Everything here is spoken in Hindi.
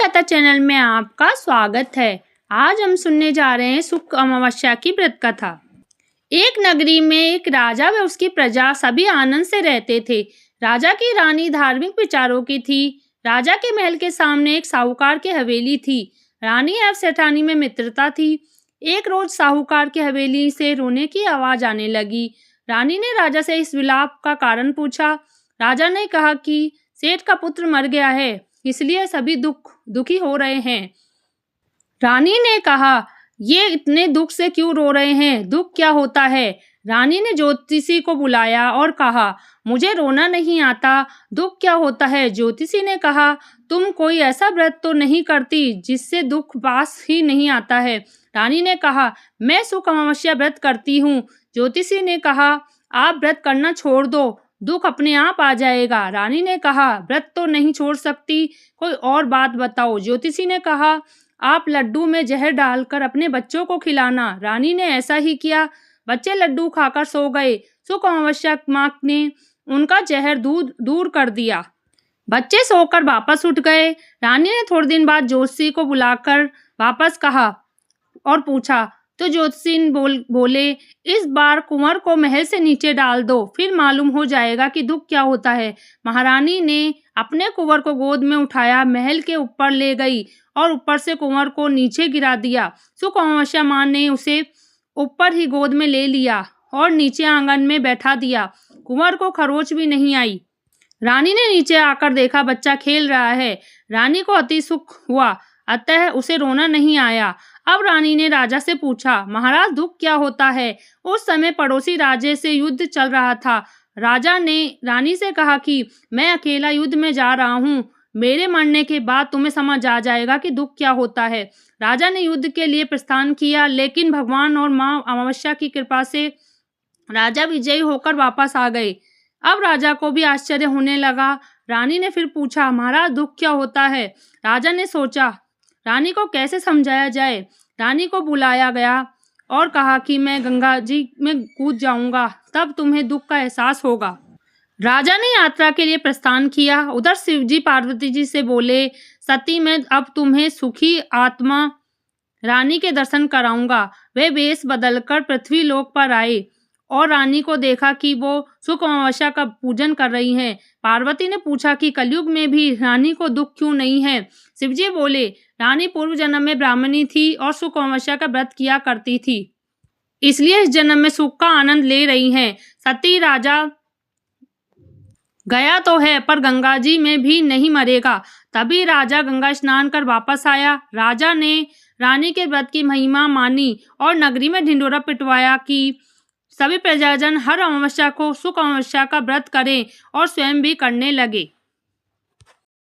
कथा चैनल में आपका स्वागत है। आज हम सुनने जा रहे हैं शुक्ल अमावस्या की व्रत कथा। एक नगरी में एक राजा व उसकी प्रजा सभी आनंद से रहते थे। राजा की रानी धार्मिक विचारों की थी। राजा के महल के सामने एक साहूकार की हवेली थी। रानी एवं सेठानी में मित्रता थी। एक रोज साहूकार की हवेली से रोने की आवाज आने लगी। रानी ने राजा से इस विलाप का कारण पूछा। राजा ने कहा कि सेठ का पुत्र मर गया है, इसलिए सभी दुखी हो रहे हैं। रानी ने कहा, ये इतने दुख से क्यों रो रहे हैं? दुख क्या होता है? रानी ने ज्योतिषी को बुलाया और कहा, मुझे रोना नहीं आता, दुख क्या होता है? ज्योतिषी ने कहा, तुम कोई ऐसा व्रत तो नहीं करती जिससे दुख पास ही नहीं आता है। रानी ने कहा, मैं शुक्ल अमावस्या व्रत करती हूँ। ज्योतिषी ने कहा, आप व्रत करना छोड़ दो, दुख अपने आप आ जाएगा। रानी ने कहा, व्रत तो नहीं छोड़ सकती, कोई और बात बताओ। ज्योतिषी ने कहा, आप लड्डू में जहर डालकर अपने बच्चों को खिलाना। रानी ने ऐसा ही किया। बच्चे लड्डू खाकर सो गए। शुक्ल अमावस्या माँ ने उनका जहर दूर कर दिया। बच्चे सोकर वापस उठ गए। रानी ने थोड़े दिन बाद ज्योतिषी को बुलाकर वापस कहा और पूछा, तो ज्योतिषी बोले, इस बार कुंवर को महल से नीचे डाल दो, फिर मालूम हो जाएगा कि दुख क्या होता है। महारानी ने अपने कुंवर को गोद में उठाया, महल के ऊपर ले गई और ऊपर से कुंवर को नीचे गिरा दिया। शुक्ल अमावस्या माँ ने उसे ऊपर ही गोद में ले लिया और नीचे आंगन में बैठा दिया। कुंवर को खरोच भी नहीं आई। रानी ने नीचे आकर देखा, बच्चा खेल रहा है। रानी को अति सुख हुआ, अतः उसे रोना नहीं आया। अब रानी ने राजा से पूछा, महाराज दुख क्या होता है? उस समय पड़ोसी राज्य से युद्ध चल रहा था। राजा ने रानी से कहा कि मैं अकेला युद्ध में जा रहा हूँ, मेरे मरने के बाद तुम्हें समझ आ जाएगा कि दुख क्या होता है। राजा ने युद्ध के लिए प्रस्थान किया, लेकिन भगवान और माँ अमावस्या की कृपा से राजा विजयी होकर वापस आ गए। अब राजा को भी आश्चर्य होने लगा। रानी ने फिर पूछा, महाराज दुख क्या होता है? राजा ने सोचा, रानी को कैसे समझाया जाए। रानी को बुलाया गया और कहा कि मैं गंगा जी में कूद जाऊंगा, तब तुम्हें दुख का एहसास होगा। राजा ने यात्रा के लिए प्रस्थान किया। उधर शिवजी पार्वती जी से बोले, सती मैं अब तुम्हें सुखी आत्मा रानी के दर्शन कराऊंगा। वे वेश बदलकर पृथ्वी लोक पर आए और रानी को देखा कि वो शुक्ल अमावस्या का पूजन कर रही हैं। पार्वती ने पूछा कि कलयुग में भी रानी को दुख क्यों नहीं है? शिवजी बोले, रानी पूर्व जन्म में ब्राह्मणी थी और शुक्ल अमावस्या का व्रत किया करती थी, इसलिए इस जन्म में सुख का आनंद ले रही हैं। सती राजा गया तो है, पर गंगा जी में भी नहीं मरेगा। तभी राजा गंगा स्नान कर वापस आया। राजा ने रानी के व्रत की महिमा मानी और नगरी में ढिंढोरा पिटवाया कि सभी प्रजाजन हर अमावस्या को शुक्ल अमावस्या का व्रत करें और स्वयं भी करने लगे।